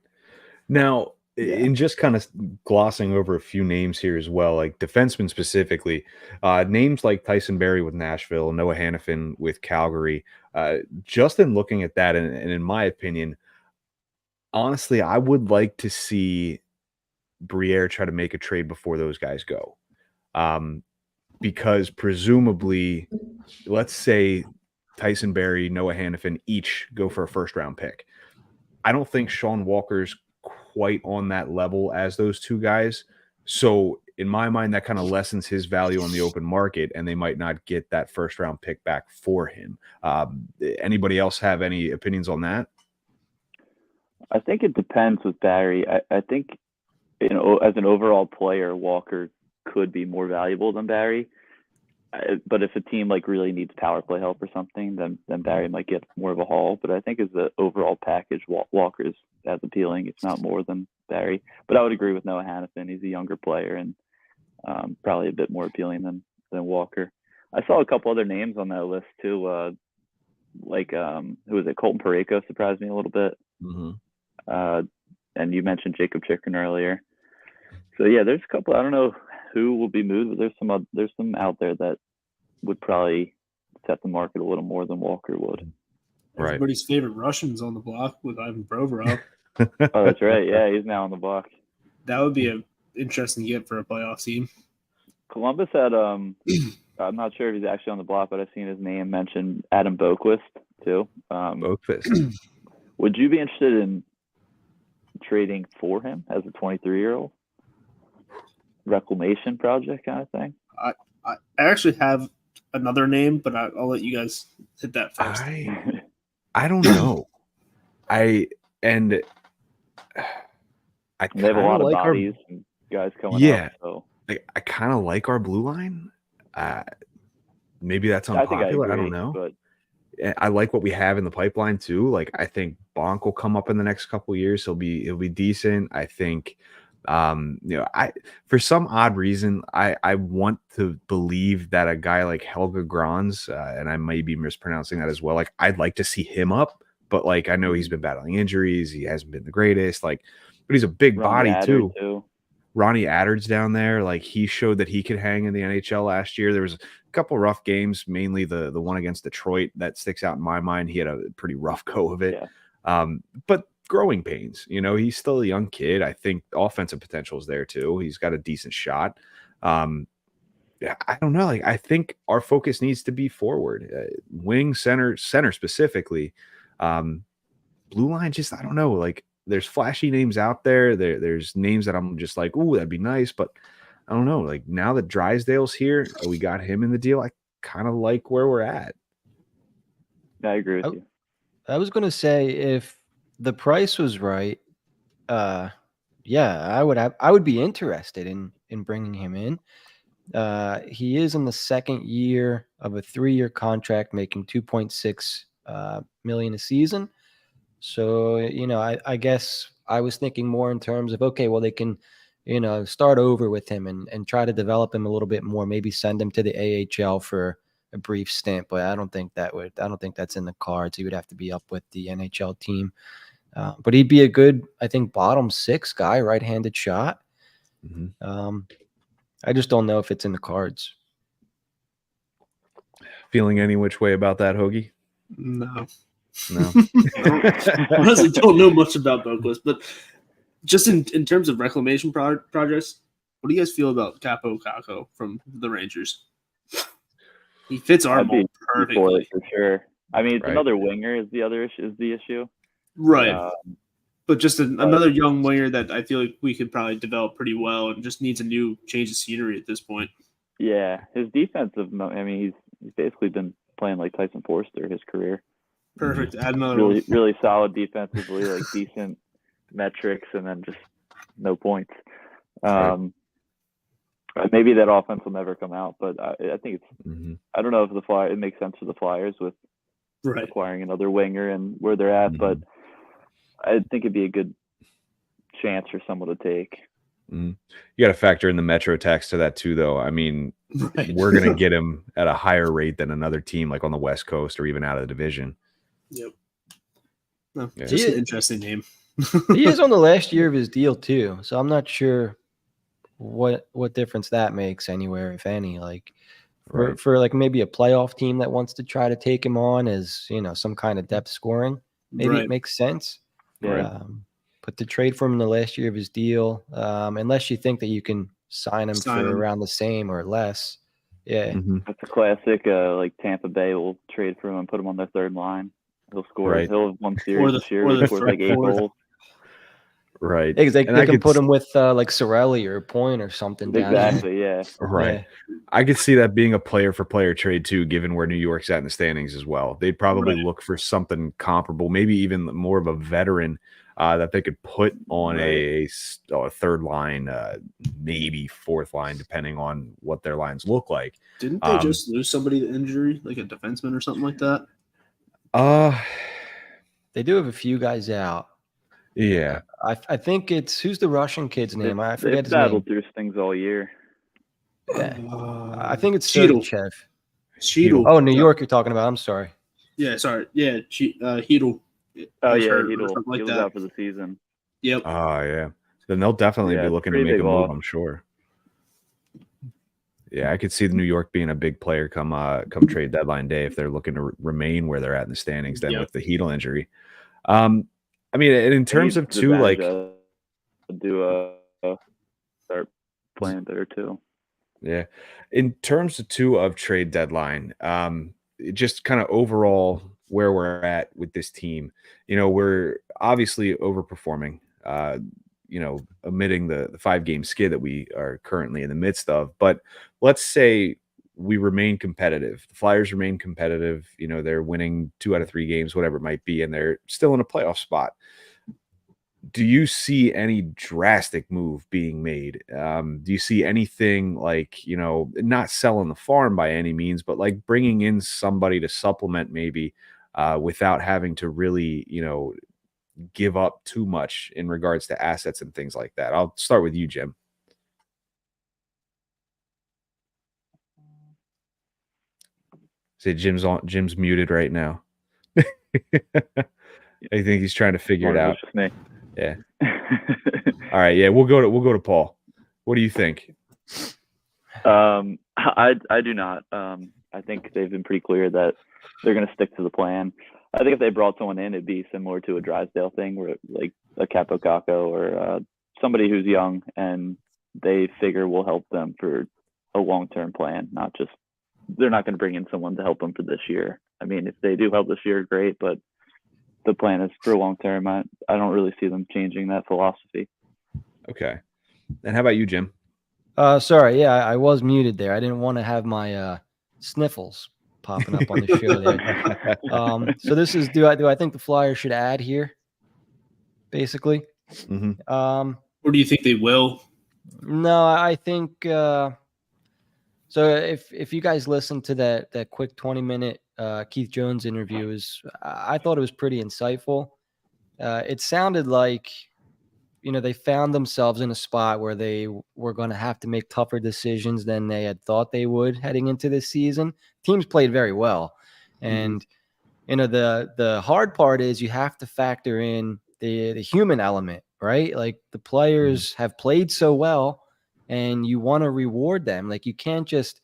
Now, in just kind of glossing over a few names here as well, like defensemen specifically, names like Tyson Barrie with Nashville, Noah Hannafin with Calgary, just in looking at that, and in my opinion, honestly, I would like to see Briere try to make a trade before those guys go. Because presumably, let's say Tyson Barrie, Noah Hannafin each go for a first round pick. I don't think Sean Walker's quite on that level as those two guys. So in my mind, that kind of lessens his value on the open market, and they might not get that first round pick back for him. Anybody else have any opinions on that? I think it depends with Barrie. I think, as an overall player, Walker could be more valuable than Barrie. But if a team like really needs power play help or something, then Barrie might get more of a haul. But I think as the overall package, Walker's as appealing, if not more, than Barrie. But I would agree with Noah Hannafin. He's a younger player and probably a bit more appealing than Walker. I saw a couple other names on that list too. Who was it? Colton Parayko surprised me a little bit. Mm-hmm. And you mentioned Jacob Chikrin earlier. So yeah, there's a couple. I don't know who will be moved, but there's some out there that would probably set the market a little more than Walker would. Right. Everybody's favorite Russian's on the block with Ivan Provorov. Oh, that's right. Yeah, he's now on the block. That would be an interesting get for a playoff team. Columbus had I'm not sure if he's actually on the block, but I've seen his name mentioned. Adam Boquist too. Boquist. Would you be interested in trading for him as a 23-year-old? Reclamation project kind of thing? I actually have another name, but I'll let you guys hit that first. I don't know. They have a lot of bodies and guys coming up. So I kind of like our blue line. Maybe that's unpopular. I don't know. But I like what we have in the pipeline too. Like I think Bonk will come up in the next couple of years. He'll be decent. I think for some odd reason, I want to believe that a guy like Helge Grans, and I may be mispronouncing that as well. Like I'd like to see him up, but like I know he's been battling injuries. He hasn't been the greatest. Like, but he's a big body too. Ronnie Adder's down there. Like, he showed that he could hang in the NHL last year. There was a couple rough games, mainly the one against Detroit that sticks out in my mind. He had a pretty rough go of it. Yeah. But growing pains, he's still a young kid. I think offensive potential is there too. He's got a decent shot. I don't know. Like, I think our focus needs to be forward, wing, center specifically. Blue line, just, I don't know. Like, there's flashy names out there. There's names that I'm just like, ooh, that'd be nice. But I don't know. Like, now that Drysdale's here, we got him in the deal. I kind of like where we're at. I agree with you. I was going to say, if the price was right, yeah, I would be interested in bringing him in. He is in the second year of a 3-year contract, making $2.6 million a season. So, I guess I was thinking more in terms of, okay, well, they can, start over with him and try to develop him a little bit more, maybe send him to the AHL for a brief stint. But I don't think that's in the cards. He would have to be up with the NHL team. But he'd be a good, I think, bottom 6 guy, right-handed shot. Mm-hmm. I just don't know if it's in the cards. Feeling any which way about that, Hoagie? No. I honestly don't know much about Douglas, but just in terms of reclamation projects, what do you guys feel about Capo Caco from the Rangers? He fits our mold perfectly. For sure. I mean, it's Right. another winger is the issue. Right. But just another young winger that I feel like we could probably develop pretty well and just needs a new change of scenery at this point. Yeah. His defensive, I mean, he's basically been playing like Tyson Forster his career. Perfect. Add another one. Really solid defensively, like decent metrics, and then just no points. Maybe that offense will never come out, but I think it's. I don't know if it makes sense for the Flyers with acquiring another winger and where they're at, but I think it'd be a good chance for someone to take. You got to factor in the Metro tax to that too, though. I mean, we're going to get him at a higher rate than another team like on the West Coast or even out of the division. Yep. No, just an interesting name. He is on the last year of his deal too, so I'm not sure what difference that makes anywhere, if any. Like for like maybe a playoff team that wants to try to take him on as some kind of depth scoring, maybe it makes sense. But to trade for him in the last year of his deal, unless you think that you can sign him around the same or less, that's a classic. Like Tampa Bay will trade for him and put him on their third line. He'll score. He'll have one series this year. He scores like 8 goals. Right. Because they can put him with like Sorelli or Point or something. Exactly. Yeah. Right. Yeah. I could see that being a player for player trade too, given where New York's at in the standings as well. They'd probably look for something comparable, maybe even more of a veteran that they could put on a third line, maybe fourth line, depending on what their lines look like. Didn't they just lose somebody to injury, like a defenseman or something like that? They do have a few guys out. Yeah. I think it's who's the Russian kid's name? I forget his name. They've battled through things all year. Yeah. I think it's Sheedle. Oh, New York you're talking about. I'm sorry. Yeah, sorry. Yeah, Heedle. Oh, yeah, Heedle. He was out for the season. Yep. Oh, yeah. Then they'll definitely be looking to make a move, I'm sure. Yeah, I could see the New York being a big player come trade deadline day if they're looking to remain where they're at in the standings. Then with the Heedle injury, I mean, in terms of too, like, start playing there too. Yeah, in terms of too of trade deadline, just kind of overall where we're at with this team. We're obviously overperforming. Omitting the 5-game skid that we are currently in the midst of. But let's say we remain competitive. The Flyers remain competitive. They're winning 2 out of 3 games, whatever it might be, and they're still in a playoff spot. Do you see any drastic move being made? Do you see anything like, not selling the farm by any means, but like bringing in somebody to supplement maybe without having to really, give up too much in regards to assets and things like that? I'll start with you, Jim. Say Jim's muted right now. I think he's trying to figure it out. Just me. Yeah. All right. Yeah, we'll go to Paul. What do you think? I do not. I think they've been pretty clear that they're going to stick to the plan. I think if they brought someone in, it'd be similar to a Drysdale thing, where like a Capo Caco or somebody who's young and they figure will help them for a long-term plan. Not just they're not going to bring in someone to help them for this year. I mean, if they do help this year, great, but the plan is for long-term. I don't really see them changing that philosophy. Okay. And how about you, Jim? Sorry, yeah, I was muted there. I didn't want to have my sniffles popping up on the show there. So this is do I think the Flyers should add here? Basically. Mm-hmm. Or do you think they will? No, I think so if you guys listen to that quick 20-minute Keith Jones interview, I thought it was pretty insightful. It sounded like they found themselves in a spot where they were going to have to make tougher decisions than they had thought they would heading into this season. Teams played very well. And, the hard part is you have to factor in the human element, right? Like the players have played so well and you want to reward them. Like you can't just,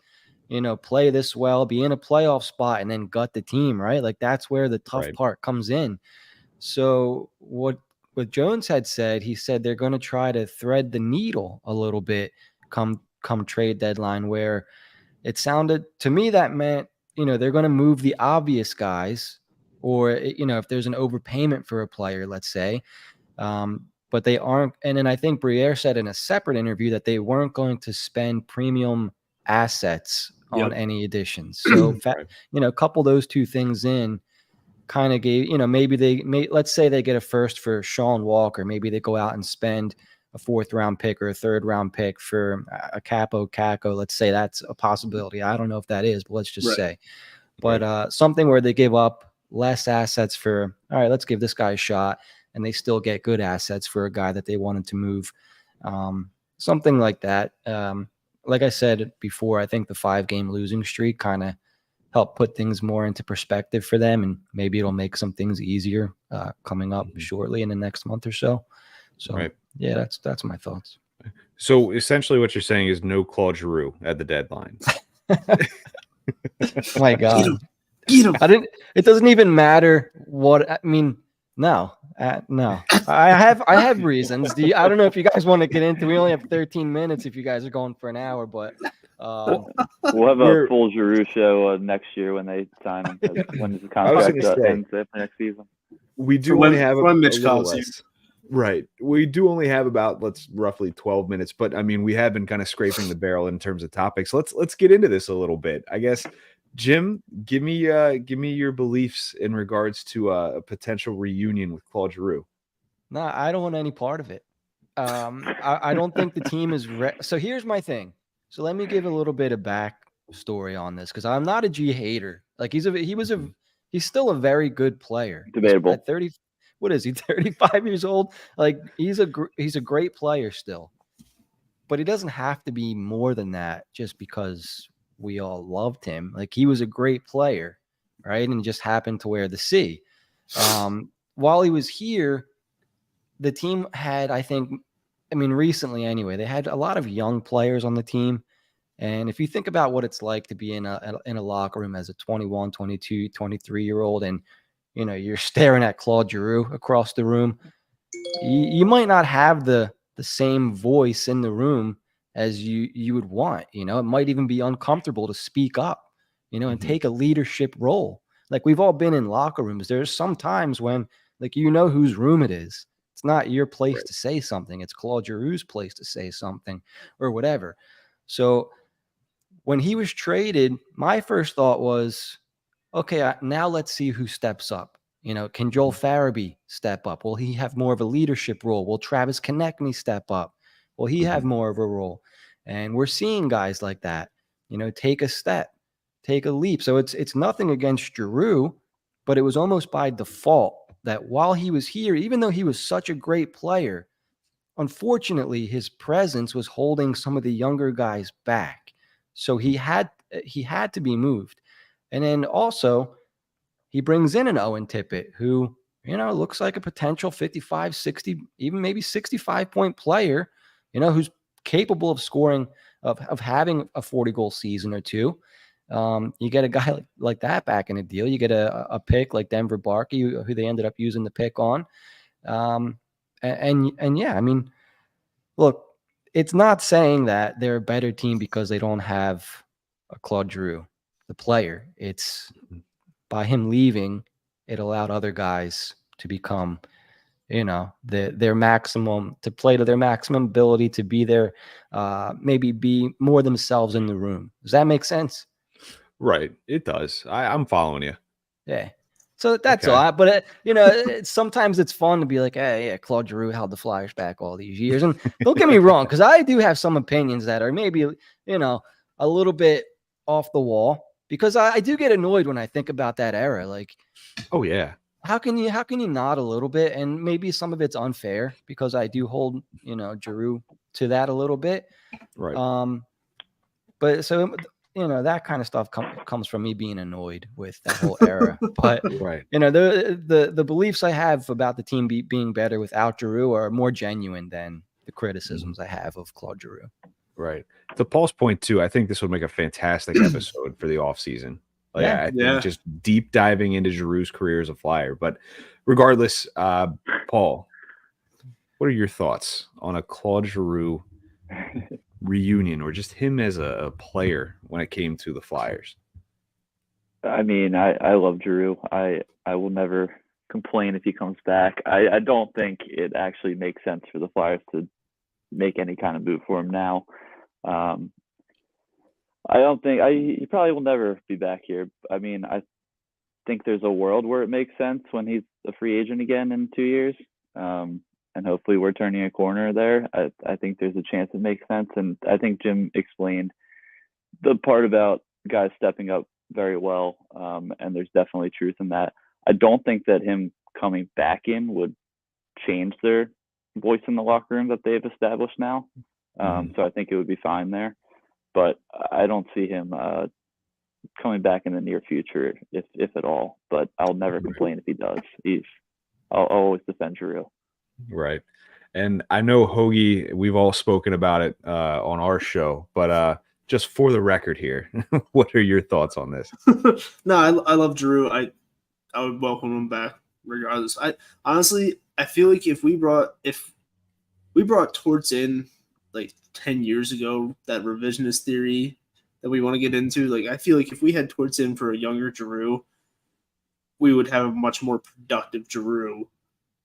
play this well, be in a playoff spot and then gut the team, right? Like that's where the tough part comes in. So what Jones had said, he said they're going to try to thread the needle a little bit come trade deadline, where it sounded to me that meant, they're going to move the obvious guys, or, if there's an overpayment for a player, let's say, but they aren't. And then I think Briere said in a separate interview that they weren't going to spend premium assets on any additions. So, couple those two things in, kind of gave, maybe let's say they get a first for Sean Walker. Maybe they go out and spend a 4th round pick or a 3rd round pick for a Capo Caco. Let's say that's a possibility. I don't know if that is, but let's just say. But something where they give up less assets for, all right, let's give this guy a shot, and they still get good assets for a guy that they wanted to move. Something like that. Like I said before, I think the 5-game losing streak kind of help put things more into perspective for them, and maybe it'll make some things easier coming up shortly in the next month or so. So yeah, that's my thoughts. So essentially what you're saying is no Claude Giroux at the deadline. My God. Get him. It doesn't even matter what, I mean, no. I have reasons. I don't know if you guys want to get into, we only have 13 minutes if you guys are going for an hour, but we'll have a full Giroux show next year when they sign him, when his contract ends after next season. We do only have Mitch calls. Right. We do only have about roughly 12 minutes, but I mean, we have been kind of scraping the barrel in terms of topics. Let's get into this a little bit. I guess, Jim, give me your beliefs in regards to a potential reunion with Claude Giroux. No, I don't want any part of it. I don't think the team is so here's my thing. So let me give a little bit of backstory on this, because I'm not a G hater. Like he's still a very good player. Debatable. At 30, what is he? 35 years old. Like he's a great player still, but he doesn't have to be more than that just because we all loved him. Like he was a great player, right? And it just happened to wear the C. While he was here, the team had, recently anyway, they had a lot of young players on the team. And if you think about what it's like to be in a locker room as a 21, 22, 23-year-old, and, you're staring at Claude Giroux across the room, you might not have the same voice in the room as you would want. It might even be uncomfortable to speak up, and take a leadership role. Like we've all been in locker rooms. There's some times when, like, whose room it is. It's not your place to say something. It's Claude Giroux's place to say something or whatever. So when he was traded, my first thought was, okay, now let's see who steps up. Can Joel Farabee step up? Will he have more of a leadership role? Will Travis Konecny step up? Will he have more of a role? And we're seeing guys like that, take a step, take a leap. So it's nothing against Giroux, but it was almost by default that while he was here, even though he was such a great player, unfortunately, his presence was holding some of the younger guys back. So he had to be moved. And then also, he brings in an Owen Tippett who, looks like a potential 55, 60, even maybe 65-point player, who's capable of scoring, of having a 40-goal season or two. You get a guy like that back in a deal. You get a pick like Denver Barkey, who they ended up using the pick on. And yeah, I mean, look, it's not saying that they're a better team because they don't have a Claude Giroux, the player. It's by him leaving, it allowed other guys to become, their maximum, to play to their maximum ability, to be there, maybe be more themselves in the room. Does that make sense? Right. It does. I'm following you. Yeah. So that's Okay. all. But, sometimes it's fun to be like, hey, yeah, Claude Giroux held the Flyers back all these years. And don't get me wrong, because I do have some opinions that are maybe, a little bit off the wall, because I do get annoyed when I think about that era. Like, oh, yeah. How can you not a little bit? And maybe some of it's unfair because I do hold, Giroux to that a little bit. Right. But so, that kind of stuff comes from me being annoyed with that whole era. But right. The beliefs I have about the team being better without Giroux are more genuine than the criticisms I have of Claude Giroux. Right. To Paul's point too, I think this would make a fantastic episode for the offseason. Like, Yeah. I think just deep diving into Giroux's career as a Flyer. But regardless, Paul, what are your thoughts on a Claude Giroux reunion, or just him as a player when it came to the Flyers? I mean, I love Giroux. I will never complain if he comes back. I don't think it actually makes sense for the Flyers to make any kind of move for him now. I don't think he probably will never be back here. I mean, I think there's a world where it makes sense when he's a free agent again in 2 years. And hopefully we're turning a corner there. I think there's a chance it makes sense. And I think Jim explained the part about guys stepping up very well. And there's definitely truth in that. I don't think that him coming back in would change their voice in the locker room that they've established now. So I think it would be fine there. But I don't see him coming back in the near future, if at all. But I'll never complain if he does. I'll always defend Giroux. Right. And I know, Hoagie, we've all spoken about it on our show, but just for the record here, what are your thoughts on this? No, I love Giroux. I would welcome him back regardless. I feel like if we brought Torts in like 10 years ago, that revisionist theory that we want to get into, like, I feel like if we had Torts in for a younger Giroux, we would have a much more productive Giroux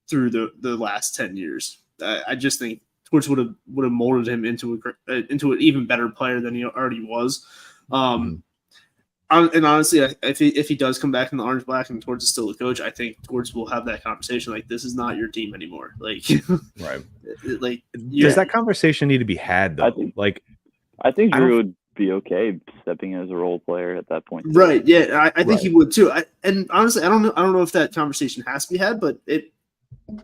through the last 10 years. I just think Torts would have molded him into an even better player than he already was. And honestly, if he does come back in the orange black and Torts is still the coach, I think Torts will have that conversation. Like, this is not your team anymore. Like, right. Like, does that conversation need to be had though? I think Giroux would be okay stepping in as a role player at that point. Right. Yeah. I think he would too. And honestly, I don't know if that conversation has to be had, but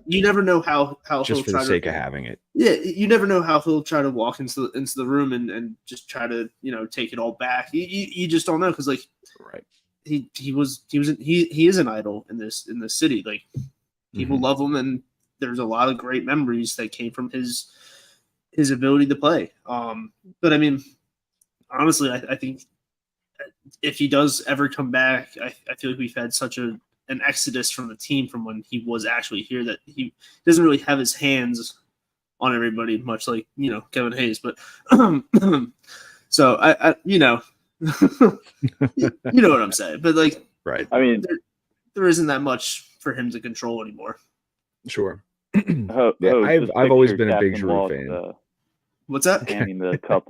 you never know how just for the sake of having it. Yeah, you never know how he'll try to walk into the room and just try to take it all back. You just don't know, because like, right, he is an idol in this city. Like, people love him, and there's a lot of great memories that came from his ability to play. But I mean, honestly, I think if he does ever come back, I feel like we've had such an exodus from the team from when he was actually here that he doesn't really have his hands on everybody, much like Kevin Hayes. But so I you know what I'm saying. But like, right, I mean, there isn't that much for him to control anymore. Sure. Yeah, I've always been a big Giroux fan. What's that? Handing the cup.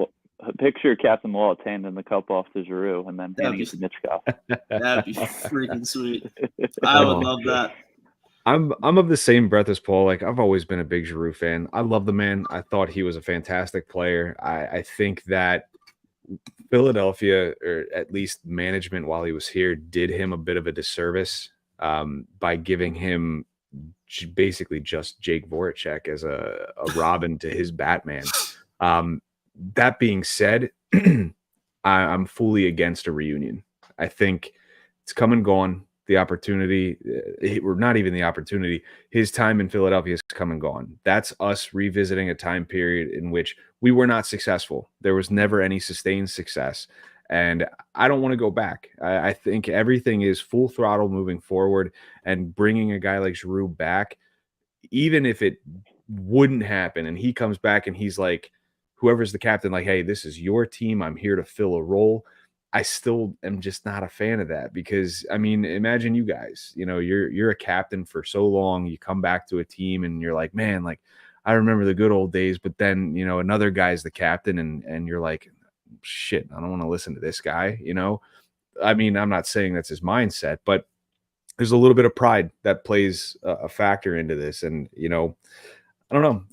Picture Captain Waltz handing the cup off to Giroux and then handing it to Mitchkov. That'd be freaking sweet. I would love that. I'm of the same breath as Paul. Like, I've always been a big Giroux fan. I love the man. I thought he was a fantastic player. I think that Philadelphia, or at least management while he was here, did him a bit of a disservice by giving him basically just Jake Voracek as a Robin to his Batman. That being said, I'm fully against a reunion. I think it's come and gone. the opportunity, or not even the opportunity, his time in Philadelphia has come and gone. That's us revisiting a time period in which we were not successful. There was never any sustained success. And I don't want to go back. I think everything is full throttle moving forward, and bringing a guy like Giroux back, even if it wouldn't happen and he comes back and he's like, whoever's the captain, like, hey, this is your team, I'm here to fill a role. I still am just not a fan of that, because I mean, imagine you guys, you're a captain for so long, you come back to a team and you're like, man, like I remember the good old days, but then, another guy's the captain and you're like, shit, I don't want to listen to this guy, I mean, I'm not saying that's his mindset, but there's a little bit of pride that plays a factor into this. And, I don't know,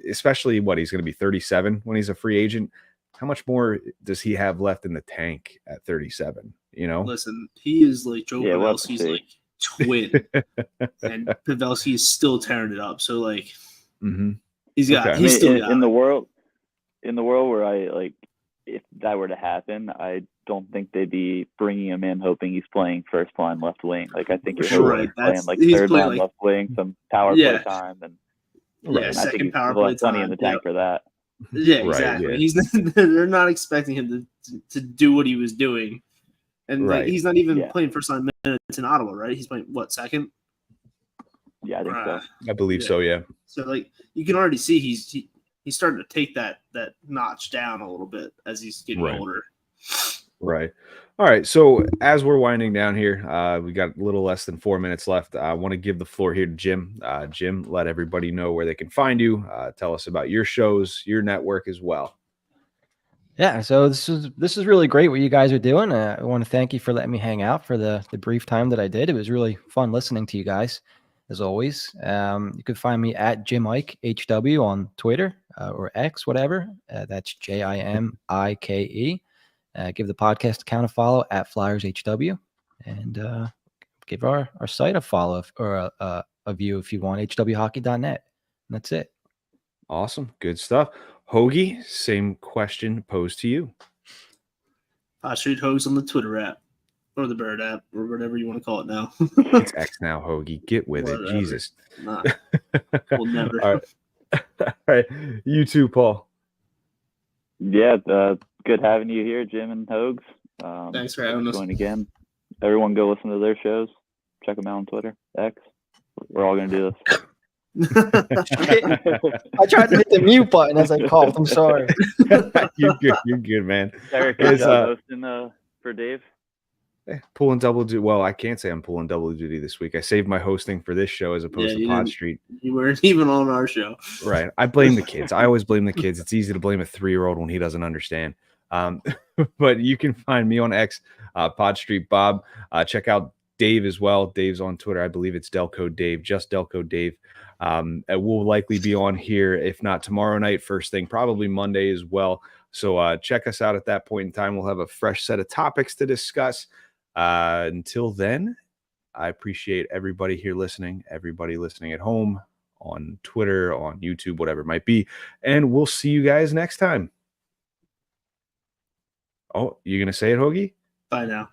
especially he's going to be 37 when he's a free agent. How much more does he have left in the tank at 37? Listen, he is like Joe Pavelski's like twin, and Pavelski is still tearing it up. So like, he's still got in the world where if that were to happen, I don't think they'd be bringing him in hoping he's playing first line left wing. Like I think he's playing third line left wing, some power play time, and second power play plenty time in the tank for that. Yeah, exactly. They're not expecting him to do what he was doing, and he's not even playing first line minutes in Ottawa, right? He's playing second? Yeah, I think so. I believe so. Yeah. So like you can already see he's starting to take that notch down a little bit as he's getting older. Right. All right. So as we're winding down here, we got a little less than 4 minutes left. I want to give the floor here to Jim. Jim, let everybody know where they can find you. Tell us about your shows, your network as well. Yeah, so this is really great what you guys are doing. I want to thank you for letting me hang out for the brief time that I did. It was really fun listening to you guys, as always. You can find me at Jim Ike HW on Twitter or X, whatever. That's JIMIKE. Give the podcast account a follow at FlyersHW, and give our site a follow or a view if you want, hwhockey.net. And that's it. Awesome. Good stuff. Hoagie, same question posed to you. Street Hogs on the Twitter app or the Bird app or whatever you want to call it now. It's X now, Hoagie. Get with it. Jesus. Nah, we'll never. All right. You too, Paul. Yeah, good having you here, Jim and Hogs. Thanks for having us. Join again. Everyone go listen to their shows. Check them out on Twitter, X. We're all going to do this. I tried to hit the mute button as I coughed. I'm sorry. You're good, man. Eric, is hosting for Dave? Pulling double duty. Well, I can't say I'm pulling double duty this week. I saved my hosting for this show as opposed to Pod Street. You weren't even on our show. Right. I blame the kids. I always blame the kids. It's easy to blame a 3-year-old when he doesn't understand. But you can find me on X, Pod Street Bob. Check out Dave as well. Dave's on Twitter. I believe it's Delco Dave, just Delco Dave. We'll likely be on here, if not tomorrow night, first thing, probably Monday as well. So check us out at that point in time. We'll have a fresh set of topics to discuss. Until then, I appreciate everybody here listening, everybody listening at home, on Twitter, on YouTube, whatever it might be. And we'll see you guys next time. Oh, you going to say it, Hoagie? Bye now.